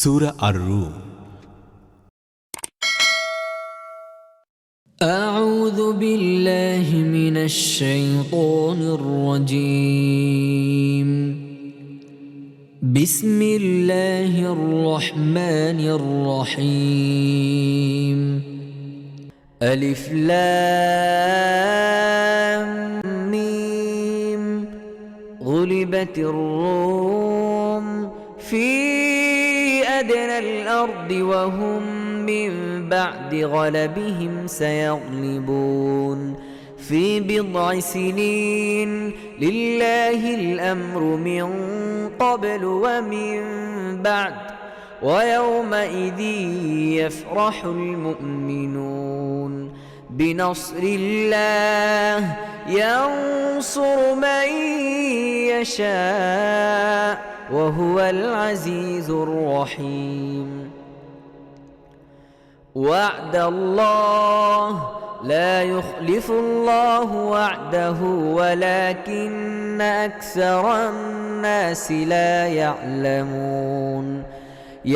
সূরা আর-রূম। أعوذ بالله من الشيطان الرجيم. بسم الله الرحمن الرحيم. ألف لام ميم. غلبت الروم في أدنى الأرض وهم من بعد غلبهم سيغلبون في بضع سنين لله الأمر من قبل ومن بعد ويومئذ يفرح المؤمنون بنصر الله ينصر من يشاء وهو العزيز الرحيم. وعد الله لا يخلف الله وعده ولكن أكثر الناس لا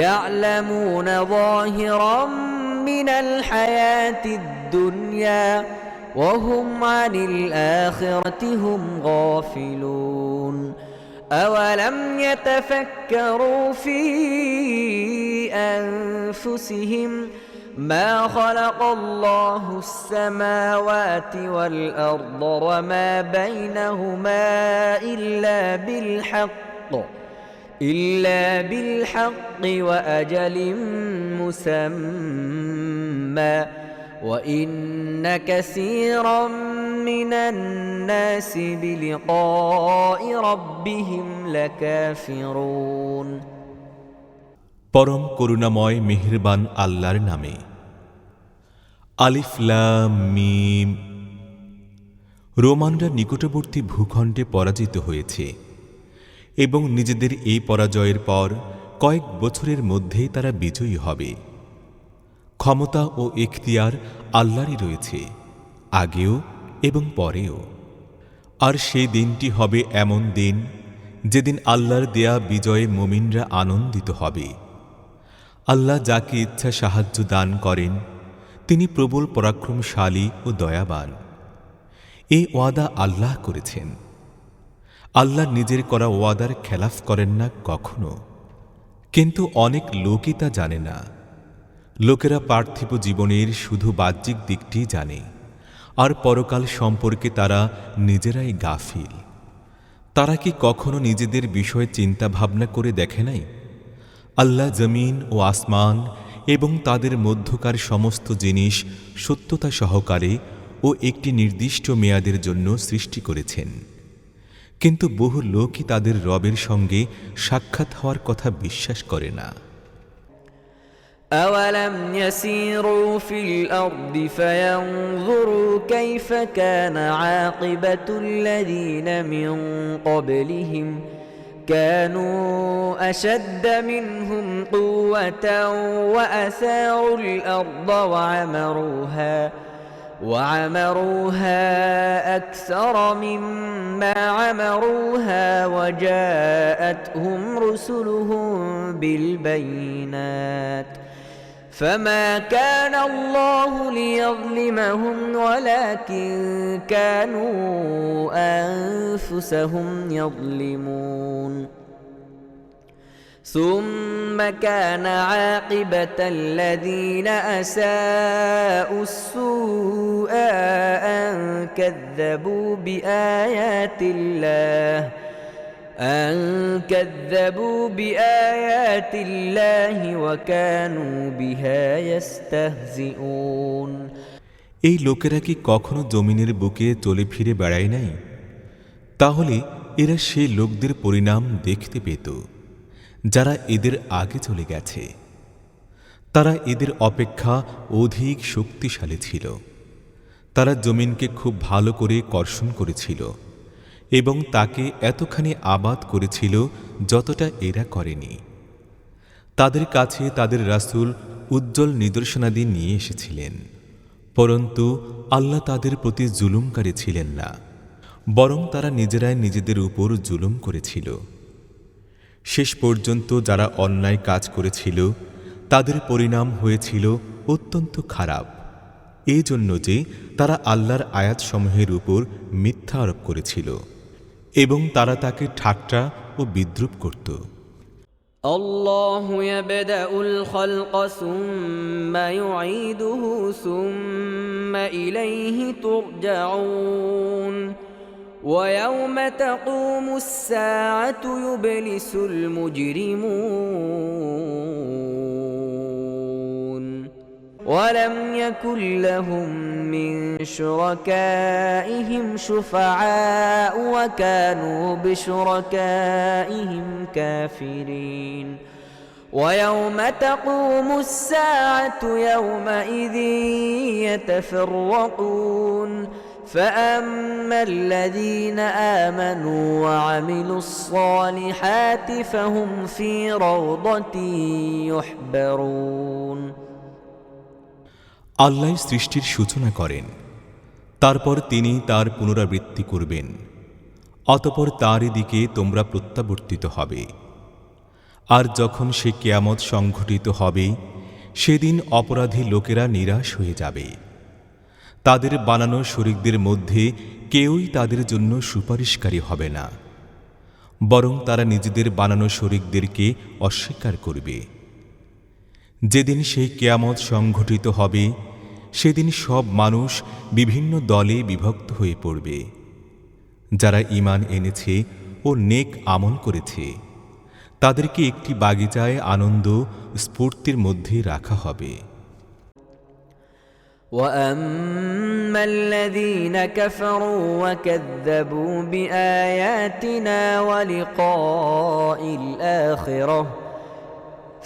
يعلمون ظاهرا من الحياة الدنيا وهم عن الآخرة هم غافلون. أولم يتفكروا في أنفسهم ما خلق الله السماوات والأرض وما بينهما إلا بالحق وأجل مسمى وإن كثيرا من الناس بلقاء ربهم لكافرون. পরম করুণাময় মেহেরবান আল্লাহর নামে। আলিফ লাম মিম। রোমানরা নিকটবর্তী ভূখণ্ডে পরাজিত হয়েছে এবং নিজেদের এই পরাজয়ের পর কয়েক বছরের মধ্যেই তারা বিজয়ী হবে। ক্ষমতা ও ইখতিয়ার আল্লাহরই রয়েছে, আগেও এবং পরেও। আর সেই দিনটি হবে এমন দিন যেদিন আল্লাহর দেয়া বিজয়ে মুমিনরা আনন্দিত হবে। আল্লাহ যাকে ইচ্ছা সাহায্য দান করেন, তিনি প্রবল পরাক্রমশালী ও দয়াবান। এই ওয়াদা আল্লাহ করেছেন। আল্লাহ নিজের করা ওয়াদার খেলাফ করেন না কখনো, কিন্তু অনেক লোকই তা জানে না। লোকেরা পার্থিব জীবনের শুধু বাহ্যিক দিকটি জানে, আর পরকাল সম্পর্কে তারা নিজেরাই গাফিল। তারা কি কখনো নিজেদের বিষয়ে চিন্তা ভাবনা করে দেখে নাই? আল্লাহ জমিন ও আসমান এবং তাদের মধ্যকার সমস্ত জিনিস সত্যতা সহকারে ও একটি নির্দিষ্ট মেয়াদের জন্য সৃষ্টি করেছেন, কিন্তু বহু লোকই তাদের রবের সঙ্গে সাক্ষাৎ হওয়ার কথা বিশ্বাস করে না। أولم يسيروا في الأرض فينظروا كيف كان عاقبة الذين من قبلهم كانوا أشد منهم قوة وأثاروا الأرض وعمروها أكثر مما عمروها وجاءتهم رسلهم بالبينات فما كان الله ليظلمهم ولكن كانوا أنفسهم يظلمون. ثم كان عاقبة الذين أساءوا السوء أن كذبوا بآيات الله وكانوا بها يستهزئون. এই লোকেরা কি কখনো জমিনের বুকে চলে ফিরে বেড়ায় নাই? তাহলে এরা সেই লোকদের পরিণাম দেখতে পেত যারা এদের আগে চলে গেছে। তারা এদের অপেক্ষা অধিক শক্তিশালী ছিল। তারা জমিনকে খুব ভালো করে কর্ষণ করেছিল এবং তাকে এতখানি আবাদ করেছিল যতটা এরা করেনি। তাদের কাছে তাদের রাসূল উজ্জ্বল নিদর্শনাদি নিয়ে এসেছিলেন, পরন্তু আল্লাহ তাদের প্রতি জুলুমকারী ছিলেন না, বরং তারা নিজেরাই নিজেদের উপর জুলুম করেছিল। শেষ পর্যন্ত যারা অন্যায় কাজ করেছিল তাদের পরিণাম হয়েছিল অত্যন্ত খারাপ, এই জন্য যে তারা আল্লাহর আয়াতসমূহের উপর মিথ্যা আরোপ করেছিল এবং তারা তাকে ঠাট্টা ও বিদ্রূপ করত। الله يبدأ الخلق ثم يعيده ثم إليه ترجعون ويوم تقوم الساعة يبلس المجرمون ولم يكن لهم من شركائهم شفعاء وكانوا بشركائهم كافرين ويوم تقوم الساعة يومئذ يتفرقون فأما الذين آمنوا وعملوا الصالحات فهم في روضة يحبرون আল্লাহ সৃষ্টির সূচনা করেন, তারপর তিনি তার পুনরাবৃত্তি করবেন, অতঃপর তারই দিকে তোমরা প্রত্যাবর্তিত হবে। আর যখন সে কিয়ামত সংঘটিত হবে, সেদিন অপরাধী লোকেরা নিরাশ হয়ে যাবে। তাদের বানানো শরীকদের মধ্যে কেউই তাদের জন্য সুপারিশকারী হবে না, বরং তারা নিজেদের বানানো শরীকদেরকে অস্বীকার করবে। যেদিন সেই কিয়ামত সংঘটিত হবে, সেদিন সব মানুষ বিভিন্ন দলে বিভক্ত হয়ে পড়বে। যারা ঈমান এনেছে ও নেক আমল করেছে তাদেরকে একটি বাগিচায় আনন্দ স্ফূর্তির মধ্যে রাখা হবে। وأما الذين كفروا وكذبوا بآياتنا ولقاء الآخرة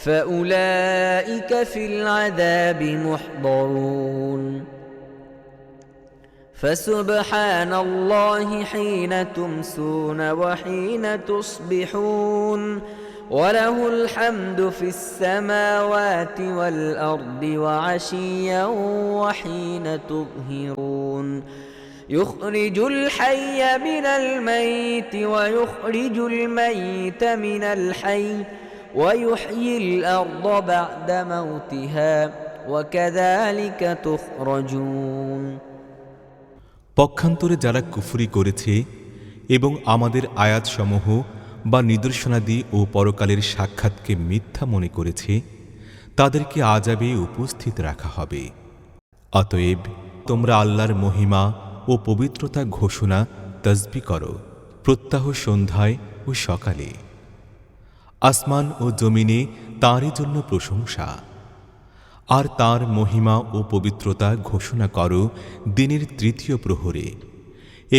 فأولئك في العذاب محضرون فسبحان الله حين تمسون وحين تصبحون وله الحمد في السماوات والأرض وعشيا وحين تظهرون يخرج الحي من الميت ويخرج الميت من الحي ويحيي الأرض بعد موتها وكذلك تخرجون পক্ষান্তরে যারা কুফরি করেছে এবং আমাদের আয়াতসমূহ বা নিদর্শনাদি ও পরকালের সাক্ষাৎকে মিথ্যা মনে করেছে তাদেরকে আযাবে উপস্থিত রাখা হবে। অতএব তোমরা আল্লাহর মহিমা ও পবিত্রতা ঘোষণা তাসবিহ করো প্রত্যহ সন্ধ্যায় ও সকালে। আসমান ও জমিনে তাঁরই জন্য প্রশংসা, আর তাঁর মহিমা ও পবিত্রতা ঘোষণা করো দিনের তৃতীয় প্রহরে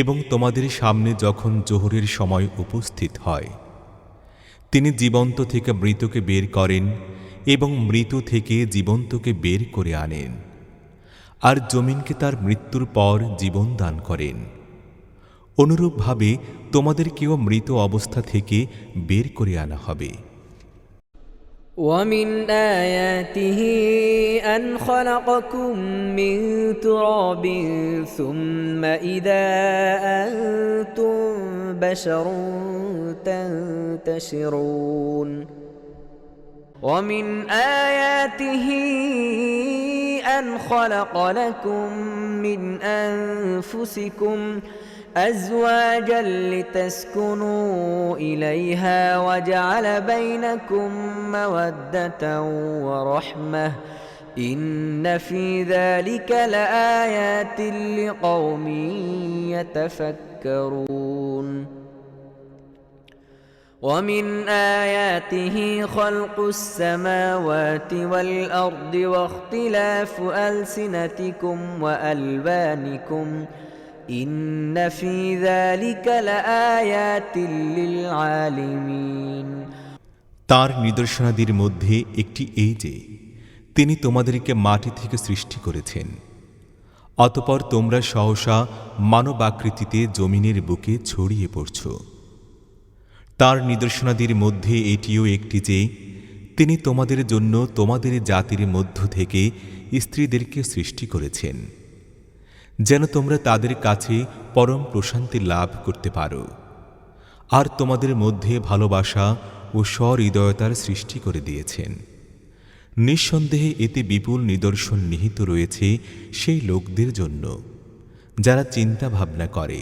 এবং তোমাদের সামনে যখন জোহরের সময় উপস্থিত হয়। তিনি জীবন্ত থেকে মৃতকে বের করেন এবং মৃত থেকে জীবন্তকে বের করে আনেন, আর জমিনকে তার মৃত্যুর পর জীবন দান করেন। অনুরূপভাবে তোমাদেরকেও মৃত অবস্থা থেকে বের করে আনা হবে। ومن آياته أن خلقكم من تراب ثم إذا أنتم بشر تنتشرون ومن آياته أن خلق لكم من أنفسكم أزواجا لتسكنوا إليها وجعل بينكم مودة ورحمة إن في ذلك لآيات لقوم يتفكرون ومن آياته خلق السماوات والأرض واختلاف ألسنتكم وألوانكم إن في ذلك لآيات للعالمين তার নিদর্শনাদির মধ্যে একটি এই যে তিনি তোমাদেরকে মাটি থেকে সৃষ্টি করেছেন, অতঃপর তোমরা সহসা মানবাকৃতিতে জমিনের বুকে ছড়িয়ে পড়ছ। তার নিদর্শনাদির মধ্যে এটিও একটি যে তিনি তোমাদের জন্য তোমাদের জাতির মধ্য থেকে স্ত্রীদেরকে সৃষ্টি করেছেন, যেন তোমরা তাদের কাছে পরম প্রশান্তি লাভ করতে পারো, আর তোমাদের মধ্যে ভালোবাসা ও সহৃদয়তার সৃষ্টি করে দিয়েছেন। নিঃসন্দেহে এতে বিপুল নিদর্শন নিহিত রয়েছে সেই লোকদের জন্য যারা চিন্তা ভাবনা করে।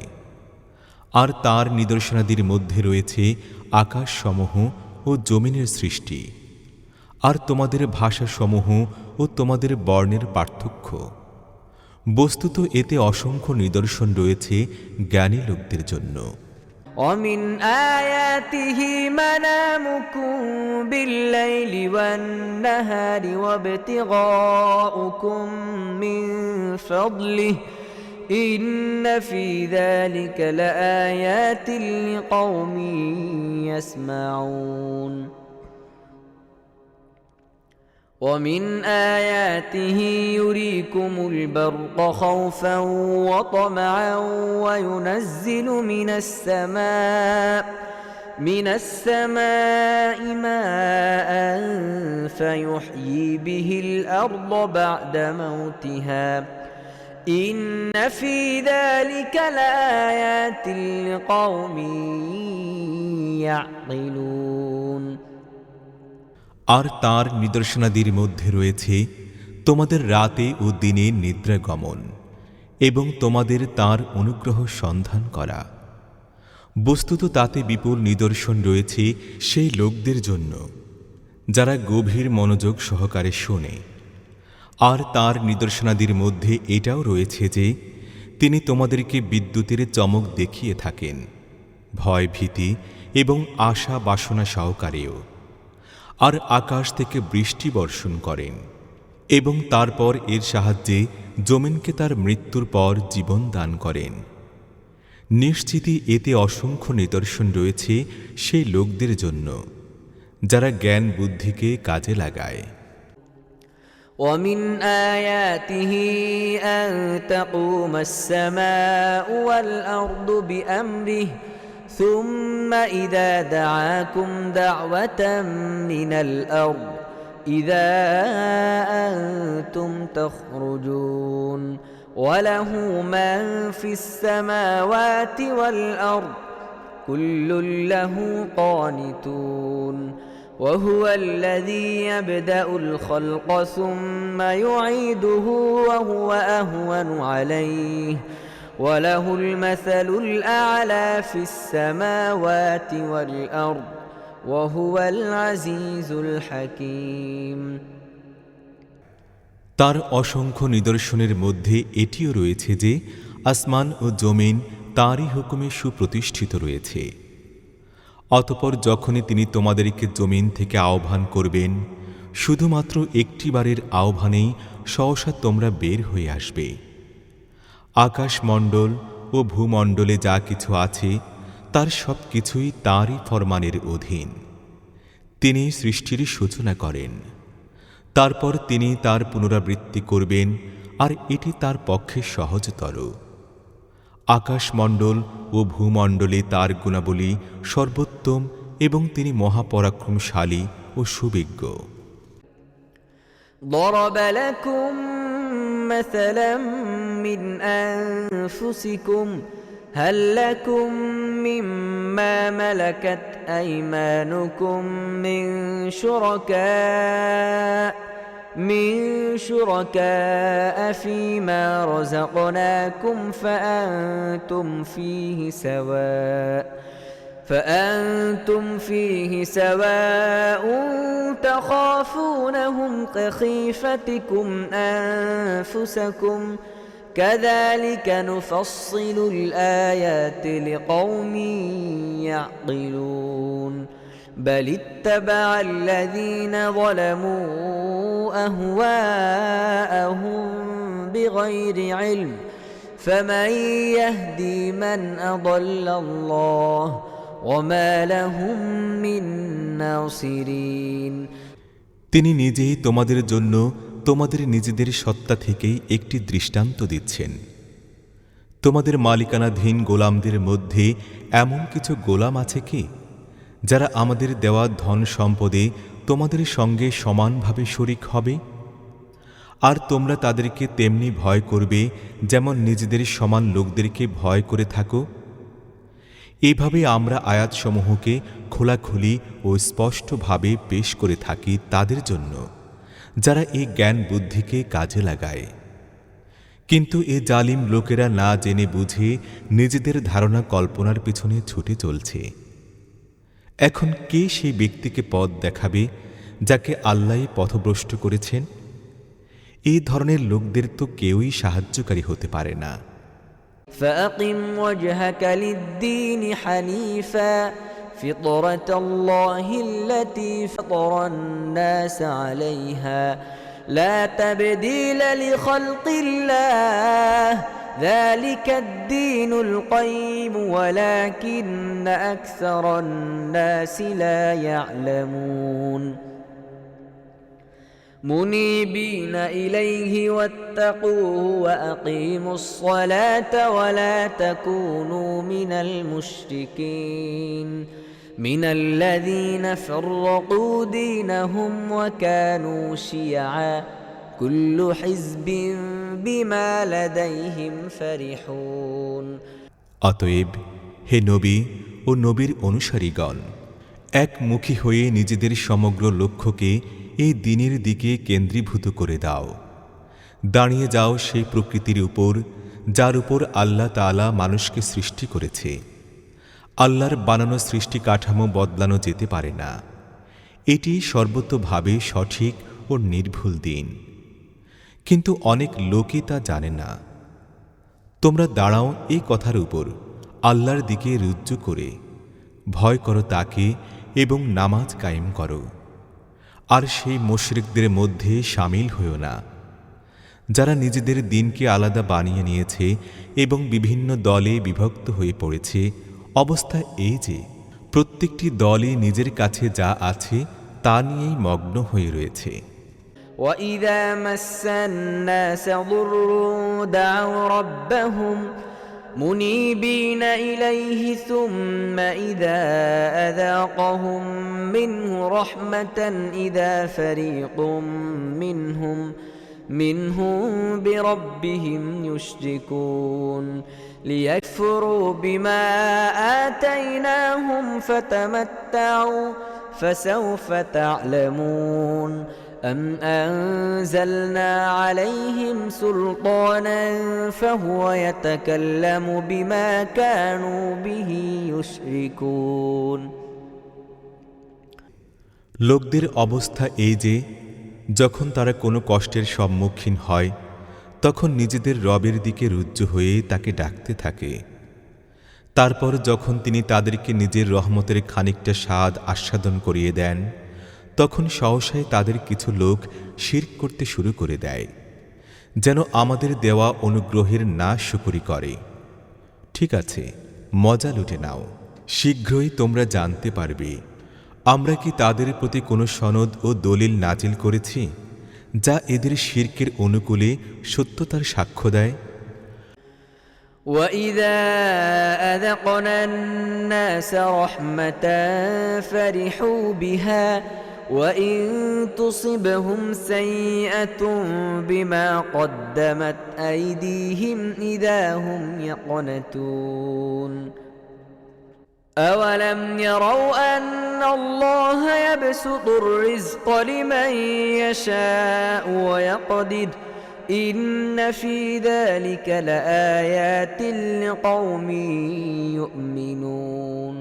আর তার নিদর্শনাদির মধ্যে রয়েছে আকাশসমূহ ও জমিনের সৃষ্টি, আর তোমাদের ভাষাসমূহ ও তোমাদের বর্ণের পার্থক্য। বস্তুত এতে অসংখ্য নিদর্শন রয়েছে জ্ঞানী লোকদের জন্য। ومن آياته منامكم بالليل والنهار وابتغاؤكم من فضله إن في ذلك لآيات لقوم يسمعون ومن آياته يريكم البرق خوفا وطمعا وينزل من السماء ماء فيحيي به الأرض بعد موتها إن في ذلك لآيات لقوم يعقلون আর তার নিদর্শনাদির মধ্যে রয়েছে তোমাদের রাতে ও দিনে নিদ্রা গমন এবং তোমাদের তার অনুগ্রহ সন্ধান করা। বস্তুত তাতে বিপুল নিদর্শন রয়েছে সেই লোকদের জন্য যারা গভীর মনোযোগ সহকারে শোনে। আর তার নিদর্শনাদির মধ্যে এটাও রয়েছে যে তিনি তোমাদেরকে বিদ্যুতের চমক দেখিয়ে থাকেন, ভয় ভীতি এবং আশা বাসনা সহকারেও। আর আকাশ থেকে বৃষ্টি বর্ষণ করেন এবং তারপর এর সাহায্যে জমিনকে তার মৃত্যুর পর জীবন দান করেন। নিশ্চিতই এতে অসংখ্য নিদর্শন রয়েছে সেই লোকদের জন্য যারা জ্ঞান বুদ্ধিকে কাজে লাগায়। ومن آياته أن تقوم السماء والأرض بأمره ثم إذا دعاكم دعوة من الأرض إذا أنتم تخرجون وله من في السماوات والأرض كل له قانتون وهو الذي يبدأ الخلق ثم يعيده وهو أهون عليه وله المثل الأعلى في السماوات والأرض وهو العزيز الحكيم তার অসংখ্য নিদর্শনের মধ্যে এটিও রয়েছে যে আসমান ও জমিন তারই হুকুমে সুপ্রতিষ্ঠিত রয়েছে। অতঃপর যখনই তিনি তোমাদেরকে জমিন থেকে আহ্বান করবেন, শুধুমাত্র একটিবারের আহ্বানেই সহসা তোমরা বের হয়ে আসবে। আকাশমণ্ডল ও ভূমণ্ডলে যা কিছু আছে তার সব কিছুই তাঁরই ফরমানের অধীন। তিনি সৃষ্টির সূচনা করেন, তারপর তিনি তার পুনরাবৃত্তি করবেন, আর এটি তার পক্ষে সহজতর। আকাশমণ্ডল ও ভূমণ্ডলে তার গুণাবলী সর্বোত্তম এবং তিনি মহাপরাক্রমশালী ও সুবিজ্ঞ। ضرب لكم مثلا من أنفسكم هل لكم مما ملكت أيمانكم من شركاء فيما رزقناكم فأنتم فيه سواء تخافونهم كخيفتكم أنفسكم كذلك نفصل الآيات لقوم يعقلون بل اتبع الذين ظلموا أهواءهم بغير علم فمن يهدي من أضل الله وما لهم من ناصرين তিনি নিজেই তোমাদের জন্য তোমাদের নিজেদের সত্তা থেকেই একটি দৃষ্টান্ত দিচ্ছেন। তোমাদের মালিকানাধীন গোলামদের মধ্যে এমন কিছু গোলাম আছে কি যারা আমাদের দেওয়া ধন সম্পদে তোমাদের সঙ্গে সমানভাবে শরিক হবে? আর তোমরা তাদেরকে তেমনি ভয় করবে যেমন নিজেদের সমান লোকদেরকে ভয় করে থাকো। এভাবে আমরা আয়াতসমূহকে খোলাখুলি ও স্পষ্টভাবে পেশ করে থাকি তাদের জন্য যারা এই জ্ঞান বুদ্ধিকে কাজে লাগায়। কিন্তু এ জালিম লোকেরা না জেনে বুঝে নিজেদের ধারণা কল্পনার পিছনে ছুটে চলছে। এখন কে সেই ব্যক্তিকে পথ দেখাবে যাকে আল্লাহ পথভ্রষ্ট করেছেন? এই ধরনের লোকদের তো কেউই সাহায্যকারী হতে পারে না। فأقم وجهك للدين حنيفا فطرة الله التي فطر الناس عليها لا تبديل لخلق الله ذلك الدين القيم ولكن أكثر الناس لا يعلمون منيبين إليه واتقوه وأقيموا الصلاة ولا تكونوا من المشركين من الذين فرقوا دينهم وكانوا شيعا كل حزب بما لديهم فرحون অতএব হে নবী ও নবীর অনুসারীগণ, একমুখী হয়ে নিজেদের সমগ্র লক্ষ্যকে এই দিনের দিকে কেন্দ্রীভূত করে দাও। দাঁড়িয়ে যাও সেই প্রকৃতির উপর যার উপর আল্লাহ তাআলা মানুষকে সৃষ্টি করেছে। আল্লাহর বানানো সৃষ্টি কাঠামো বদলানো যেতে পারে না। এটি সর্বতোভাবে সঠিক ও নির্ভুল দিন, কিন্তু অনেক লোকই তা জানে না। তোমরা দাঁড়াও এই কথার উপর আল্লাহর দিকে রুজু করে, ভয় করো তাকে এবং নামাজ কায়েম করো। আর সেই মুশরিকদের মধ্যে শামিল হইও না যারা নিজেদের দিনকে আলাদা বানিয়ে নিয়েছে এবং বিভিন্ন দলে বিভক্ত হয়ে পড়েছে। অবস্থা এই যে প্রত্যেকটি দলই নিজের কাছে যা আছে তা নিয়েই মগ্ন হয়ে রয়েছে। وَإِذَا مَسَّ النَّاسَ ضُرٌّ دَعَوْا رَبَّهُمْ منيبين إليه ثم إذا أذاقهم منه رحمة إذا فريق منهم بربهم يشركون ليكفروا بما آتيناهم فتمتعوا فسوف تعلمون أم أنزلنا عليهم سلطانا فهو يتكلم بما كانوا به يشركون লোকদের অবস্থা এই যে যখন তারা কোনো কষ্টের সম্মুখীন হয় তখন নিজেদের রবের দিকে রুজু হয়ে তাকে ডাকতে থাকে। তারপর যখন তিনি তাদেরকে নিজের রহমতের খানিকটা স্বাদ আস্বাদন করিয়ে দেন তখন সহসাই তাদের কিছু লোক শিরক করতে শুরু করে দেয়, যেন আমাদের দেওয়া অনুগ্রহের না শুকরি করে। ঠিক আছে, মজা লুটে নাও, শীঘ্রই তোমরা জানতে পারবে আমরা কি তাদের প্রতি কোনো সনদ ও দলিল নাজিল করেছি যা এদের শিরকের অনুকূলে সত্যতার সাক্ষ্য দেয়। وَإِذَا أَذَقْنَا النَّاسَ رَحْمَةً فَرِحُوا بِهَا وَإِن تُصِبْهُمْ سَيِّئَةٌ بِمَا قَدَّمَتْ أَيْدِيهِمْ إِذَا هُمْ يَقْنَطُونَ أَوَلَمْ يَرَوْا أَنَّ اللَّهَ يَبْسُطُ الرِّزْقَ لِمَن يَشَاءُ وَيَقْدِرُ إِنَّ فِي ذَلِكَ لَآيَاتٍ لِقَوْمٍ يُؤْمِنُونَ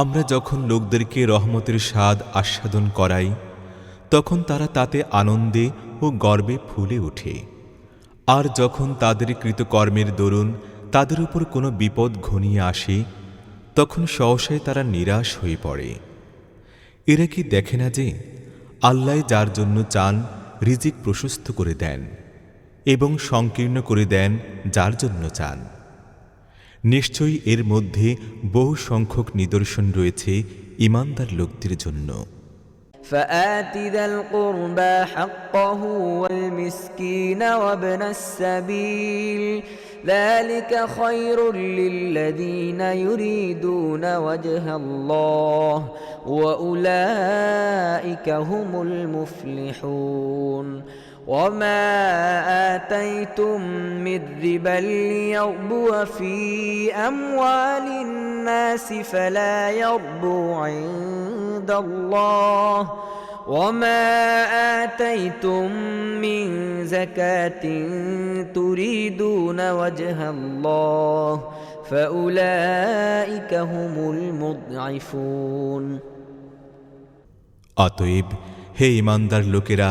আমরা যখন লোকদেরকে রহমতের স্বাদ আস্বাদন করাই তখন তারা তাতে আনন্দে ও গর্বে ফুলে ওঠে, আর যখন তাদের কৃতকর্মের দরুন তাদের উপর কোনো বিপদ ঘনিয়ে আসে তখন সহসাই তারা নিরাশ হয়ে পড়ে। এরা কি দেখে না যে আল্লাহ যার জন্য চান রিজিক প্রশস্ত করে দেন এবং সংকীর্ণ করে দেন যার জন্য চান। নিশ্চয়ই এর মধ্যে বহু সংখ্যক নিদর্শন রয়েছে ঈমানদার লোকদের জন্য। فآت ذا القربى حقه والمسكين وابن السبيل ذلك خير للذين يريدون وجه الله وأولئك هم المفلحون وما آتيتم من ربا ليربو في أموال الناس فلا يربو عند الله وما آتيتم من زكاة تريدون وجه الله فأولئك هم المضعفون অতএব হে ঈমানদার লোকেরা,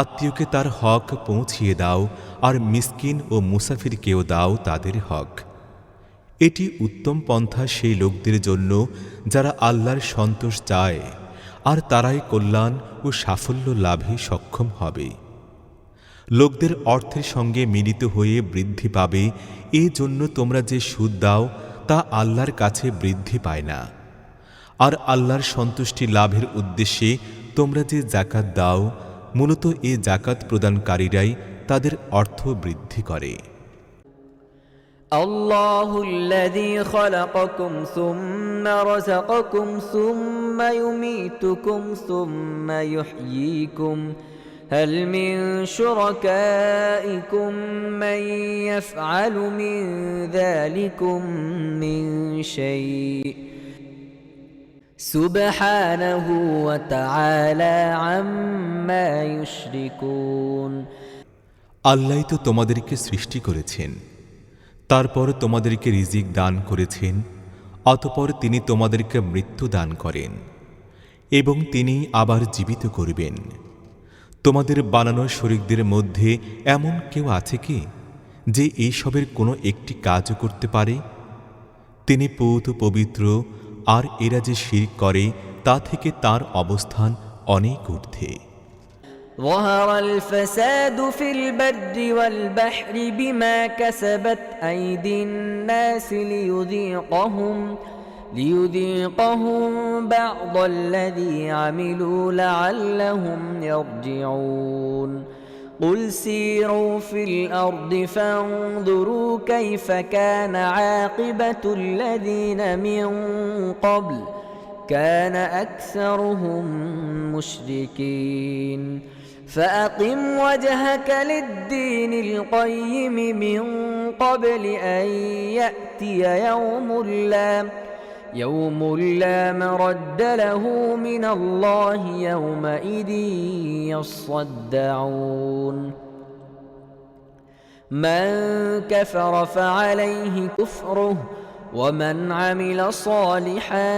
আত্মীয়কে তার হক পৌঁছিয়ে দাও, আর মিসকিন ও মুসাফিরকেও দাও তাদের হক। এটি উত্তম পন্থা সেই লোকদের জন্য যারা আল্লাহর সন্তোষ চায়, আর তারাই কল্যাণ ও সাফল্য লাভে সক্ষম হবে। লোকদের অর্থের সঙ্গে মিলিত হয়ে বৃদ্ধি পাবে, এই জন্য তোমরা যে সুদ দাও তা আল্লাহর কাছে বৃদ্ধি পায় না। আর আল্লাহর সন্তুষ্টি লাভের উদ্দেশ্যে তোমরা যে জাকাত দাও, মূলত এ জাকাত প্রদানকারীরাই তাদের অর্থ বৃদ্ধি করে। الله الذي خلقكم ثم رزقكم ثم يميتكم ثم يحييكم هل من شركائكم من يفعل من ذلكم من شيء سبحانه وتعالى عما يشركون আল্লাহই তো তোমাদেরকে সৃষ্টি করেছেন, তারপর তোমাদেরকে রিজিক দান করেছেন, অতঃপর তিনি তোমাদেরকে মৃত্যু দান করেন এবং তিনি আবার জীবিত করবেন। তোমাদের বানানো শরীকদের মধ্যে এমন কেউ আছে কি যে এই সবের কোনো একটি কাজও করতে পারে? তিনি পূত পবিত্র, আর এরা যে শিরক করে তা থেকে তার অবস্থান অনেক ঊর্ধ্বে। ظهر الفساد في البر والبحر بما كسبت أيدي الناس ليذيقهم بعض الذي عملوا لعلهم يرجعون قل سيروا في الأرض فانظروا كيف كان عاقبة الذين من قبل كان أكثرهم مشركين فأقم وجهك للدين القيم من قبل أن يأتي يوم لا مرد له من الله يومئذ يصدعون من كفر فعليه كفره ومن عمل صالحا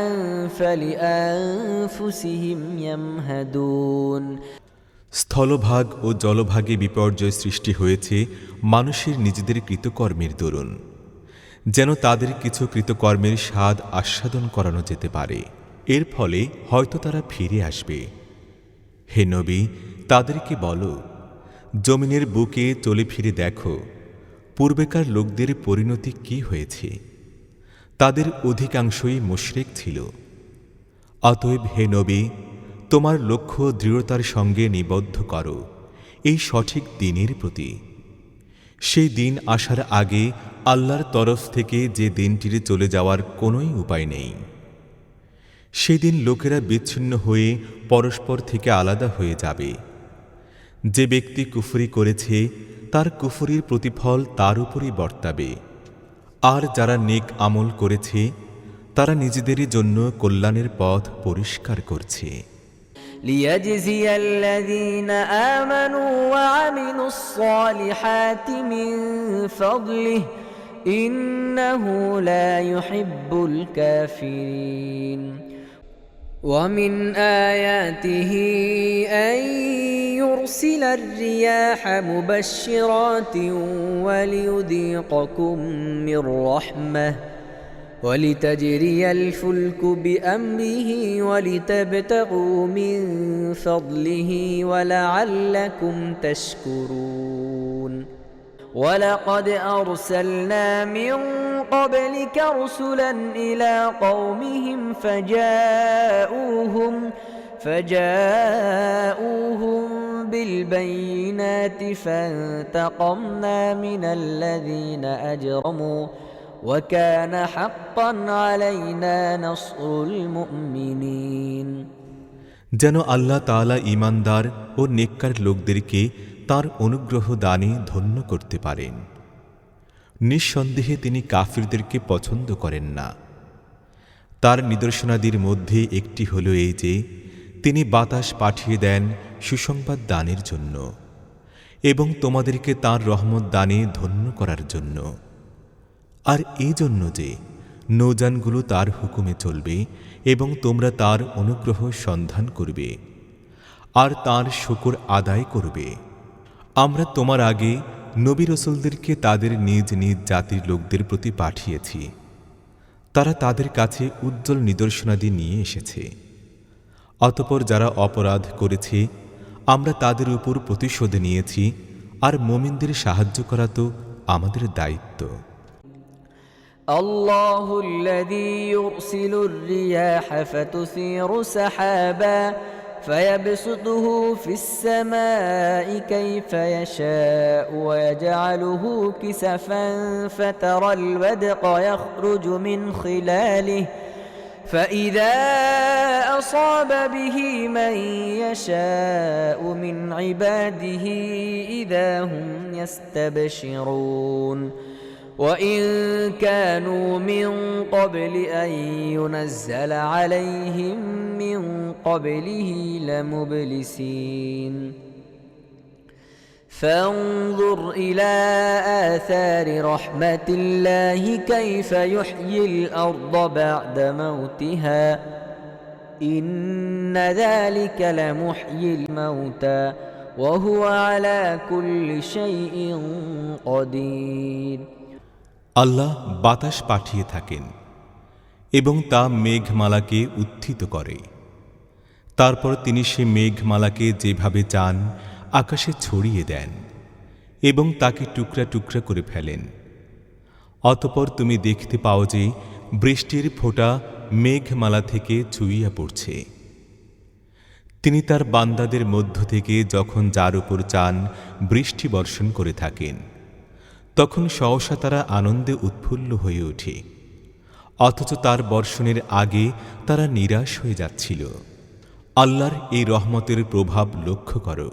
فلأنفسهم يمهدون স্থলভাগ ও জলভাগে বিপর্যয় সৃষ্টি হয়েছে মানুষের নিজেদের কৃতকর্মের দরুন, যেন তাদের কিছু কৃতকর্মের স্বাদ আস্বাদন করানো যেতে পারে। এর ফলে হয়তো তারা ফিরে আসবে। হে নবী, তাদেরকে বলো, জমিনের বুকে চলে ফিরে দেখো পূর্বেকার লোকদের পরিণতি কি হয়েছে। তাদের অধিকাংশই মুশরিক ছিল। অতএব হে নবী, তোমার লক্ষ্য দৃঢ়তার সঙ্গে নিবদ্ধ করো এই সঠিক দিনের প্রতি। সেই দিন আসার আগে আল্লাহর তরফ থেকে যে দিনটির চলে যাওয়ার কোনোই উপায় নেই। সেদিন লোকেরা বিচ্ছিন্ন হয়ে পরস্পর থেকে আলাদা হয়ে যাবে। যে ব্যক্তি কুফরি করেছে তার কুফরির প্রতিফল তার উপরই বর্তাবে, আর যারা নেক আমল করেছে তারা নিজেদেরই জন্য কল্যাণের পথ পরিষ্কার করছে। ليجزي الذين آمنوا وعملوا الصالحات من فضله إنه لا يحب الكافرين ومن آياته أن يرسل الرياح مبشرات وليذيقكم من رحمه ولتجري الفلك بأمره ولتبتغوا من فضله ولعلكم تشكرون ولقد أرسلنا من قبلك رسلا إلى قومهم فجاءوهم بالبينات فانتقمنا من الذين أجرموا وكان حقا علينا نصر المؤمنين যেন আল্লাহ তাআলা ঈমানদার ও নেককার লোকদেরকে তার অনুগ্রহ দানে ধন্য করতে পারেন। নিঃসন্দেহে তিনি কাফিরদেরকে পছন্দ করেন না। তার নিদর্শনাদির মধ্যে একটি হল এই যে তিনি বাতাস পাঠিয়ে দেন সুসংবাদ দানের জন্য এবং তোমাদেরকে তার রহমত দানে ধন্য করার জন্য, আর এই জন্য যে নৌযানগুলো তার হুকুমে চলবে এবং তোমরা তার অনুগ্রহ সন্ধান করবে আর তার শুকর আদায় করবে। আমরা তোমার আগে নবী রাসূলদেরকে তাদের নিজ নিজ জাতির লোকদের প্রতি পাঠিয়েছি, তারা তাদের কাছে উজ্জ্বল নিদর্শনাদি নিয়ে এসেছে। অতঃপর যারা অপরাধ করেছে আমরা তাদের উপর প্রতিশোধ নিয়েছি, আর মুমিনদের সাহায্য করা তো আমাদের দায়িত্ব। الله الذي يرسل الرياح فتثير سحابا فيبسطه في السماء كيف يشاء ويجعله كسفا فترى الودق يخرج من خلاله فإذا أصاب به من يشاء من عباده إذا هم يستبشرون وإن كانوا من قبل أن ينزل عليهم من قبله لمبلسين فانظر إلى آثار رحمة الله كيف يحيي الأرض بعد موتها إن ذلك لمحيي الموتى وهو على كل شيء قدير। আল্লাহ বাতাস পাঠিয়ে থাকেন এবং তা মেঘমালাকে উত্থিত করে। তারপর তিনি সে মেঘমালাকে যেভাবে চান আকাশে ছড়িয়ে দেন এবং তাকে টুকরা টুকরা করে ফেলেন। অতঃপর তুমি দেখতে পাও যে বৃষ্টির ফোঁটা মেঘমালা থেকে ছুঁইয়া পড়ছে। তিনি তার বান্দাদের মধ্য থেকে যখন যার উপর চান বৃষ্টি বর্ষণ করে থাকেন, তখন সহসা তারা আনন্দে উৎফুল্ল হয়ে ওঠে, অথচ তার বর্ষণের আগে তারা নিরাশ হয়ে যাচ্ছিল। আল্লাহর এই রহমতের প্রভাব লক্ষ্য করো।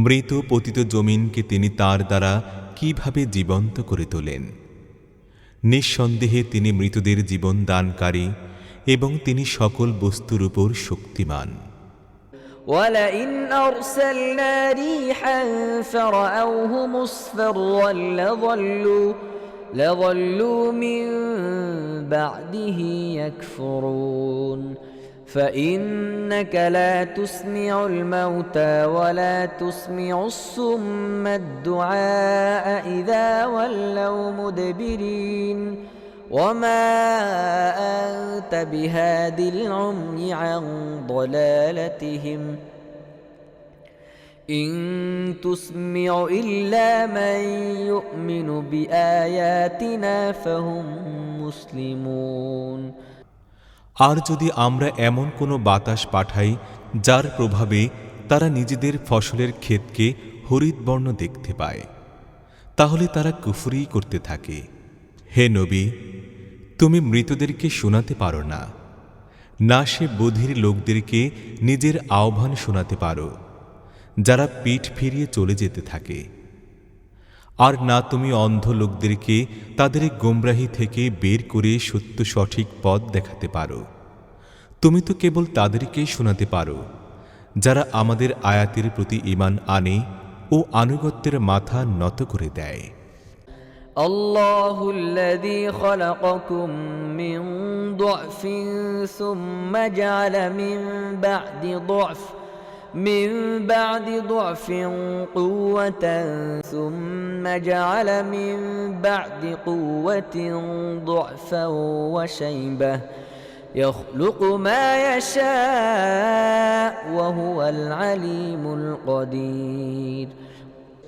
মৃত পতিত জমিনকে তিনি তার দ্বারা কিভাবে জীবন্ত করে তোলেন। নিঃসন্দেহে তিনি মৃতদের জীবন দানকারী এবং তিনি সকল বস্তুর উপর শক্তিমান। ولئن أرسلنا ريحا فرأوه مصفرا لظلوا من بعده يكفرون فإنك لا تسمع الموتى ولا تسمع الصم الدعاء إذا ولوا مدبرين وما أنت بهاد العمي عن ضلالتهم إن تسمع إلا من يؤمن بآياتنا فهم مسلمون। আর যদি আমরা এমন কোনো বাতাস পাঠাই যার প্রভাবে তারা নিজেদের ফসলের ক্ষেতকে হরিতবর্ণ দেখতে পায়, তাহলে তারা কুফরি করতে থাকে। হে নবী, তুমি মৃতদেরকে শোনাতে পারো না, না সে বধির লোকদেরকে নিজের আহ্বান শোনাতে পারো যারা পিঠ ফিরিয়ে চলে যেতে থাকে, আর না তুমি অন্ধ লোকদেরকে তাদের গোমরাহি থেকে বের করে সত্য সঠিক পথ দেখাতে পারো। তুমি তো কেবল তাদেরকেই শোনাতে পারো যারা আমাদের আয়াতের প্রতি ঈমান আনে ও আনুগত্যের মাথা নত করে দেয়। الله الذي خلقكم من ضعف ثم جعل من بعد ضعف قوة ثم جعل من بعد قوة ضعفا وشيبة يخلق ما يشاء وهو العليم القدير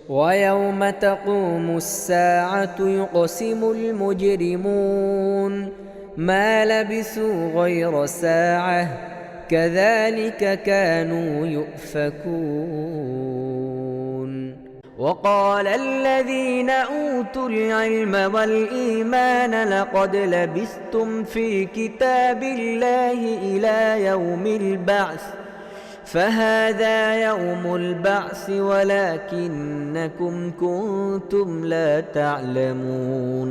ويوم تقوم الساعة يقسم المجرمون ما لبثوا غير ساعة كذلك كانوا يؤفكون وقال الذين أوتوا العلم والإيمان لقد لبثتم في كتاب الله إلى يوم البعث فهذا يوم البعث ولكنكم كنتم لا تعلمون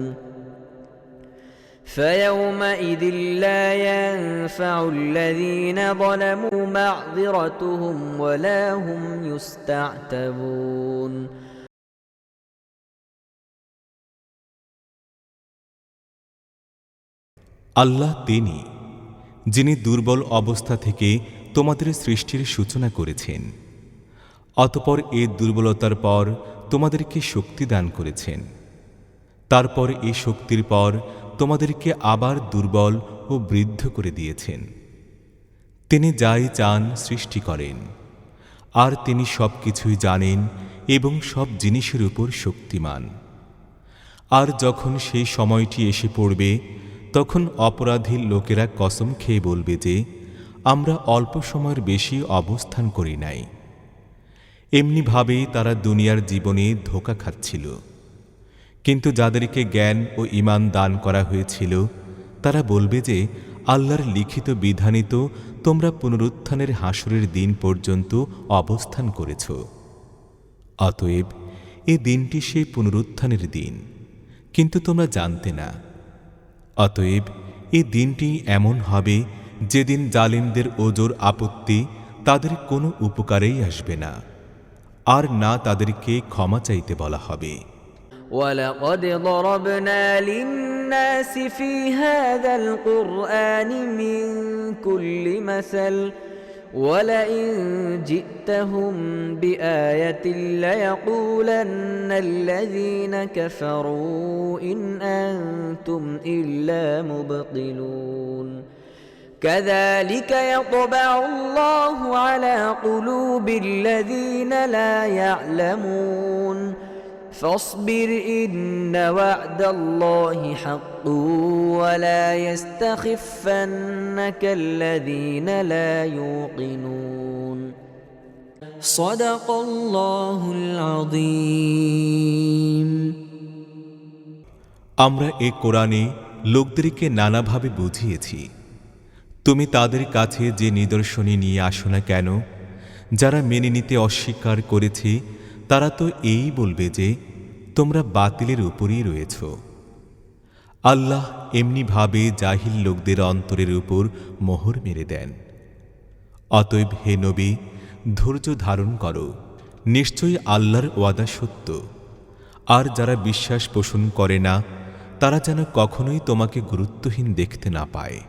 فيومئذ لا ينفع الذين ظلموا معذرتهم ولا هم يستعتبون আল্লাহ তিনি যিনি দুর্বল অবস্থা থেকে তোমাদের সৃষ্টির সূচনা করেছেন, অতঃপর এই দুর্বলতার পর তোমাদেরকে শক্তি দান করেছেন, তারপর এই শক্তির পর তোমাদেরকে আবার দুর্বল ও বৃদ্ধ করে দিয়েছেন। তিনি যাই চান সৃষ্টি করেন, আর তিনি সব কিছুই জানেন এবং সব জিনিসের উপর শক্তিমান। আর যখন সেই সময়টি এসে পড়বে, তখন অপরাধী লোকেরা কসম খেয়ে বলবে যে আমরা অল্প সময়ের বেশি অবস্থান করি নাই। এমনিভাবেই তারা দুনিয়ার জীবনে ধোঁকা খাচ্ছিল। কিন্তু যাদেরকে জ্ঞান ও ঈমান দান করা হয়েছিল, তারা বলবে যে আল্লাহর লিখিত বিধানে তো তোমরা পুনরুত্থানের হাসরের দিন পর্যন্ত অবস্থান করেছ। অতএব এ দিনটি সেই পুনরুত্থানের দিন, কিন্তু তোমরা জানতে না। অতএব এই দিনটি এমন হবে যেদিন জালিমদের ওজর আপত্তি তাদের কোনো উপকারেই আসবে না, আর না তাদেরকে ক্ষমা চাইতে বলা হবে। وَلَقَدْ ضَرَبْنَا لِلنَّاسِ فِي هَذَا الْقُرْآنِ مِنْ كُلِّ مَثَلٍ وَلَئِنْ جِئْتَهُمْ بِآيَةٍ لَيَقُولَنَّ الَّذِينَ كَفَرُوا إِنْ أَنْتُمْ إِلَّا مُبْطِلُونَ كَذَلِكَ يَطْبَعُ اللَّهُ عَلَى قُلُوبِ الَّذِينَ لَا يَعْلَمُونَ فاصبر إن وعد الله حق ولا يستخفنك الذين لا يوقنون صدق الله العظيم আমরা এই কোরআনে লোকদেরকে নানাভাবে বুঝিয়েছি। তুমি তাদের কাছে যে নিদর্শনী নিয়ে আসো না কেন, যারা মেনে নিতে অস্বীকার করেছে তারা তো এই বলবে যে তোমরা বাতিলের উপরই রয়েছ। আল্লাহ এমনিভাবে জাহিল লোকদের অন্তরের উপর মোহর মেরে দেন। অতএব হে নবী, ধৈর্য ধারণ করো, নিশ্চয়ই আল্লাহর ওয়াদা সত্য। আর যারা বিশ্বাস পোষণ করে না, তারা যেন কখনোই তোমাকে গুরুত্বহীন দেখতে না পায়।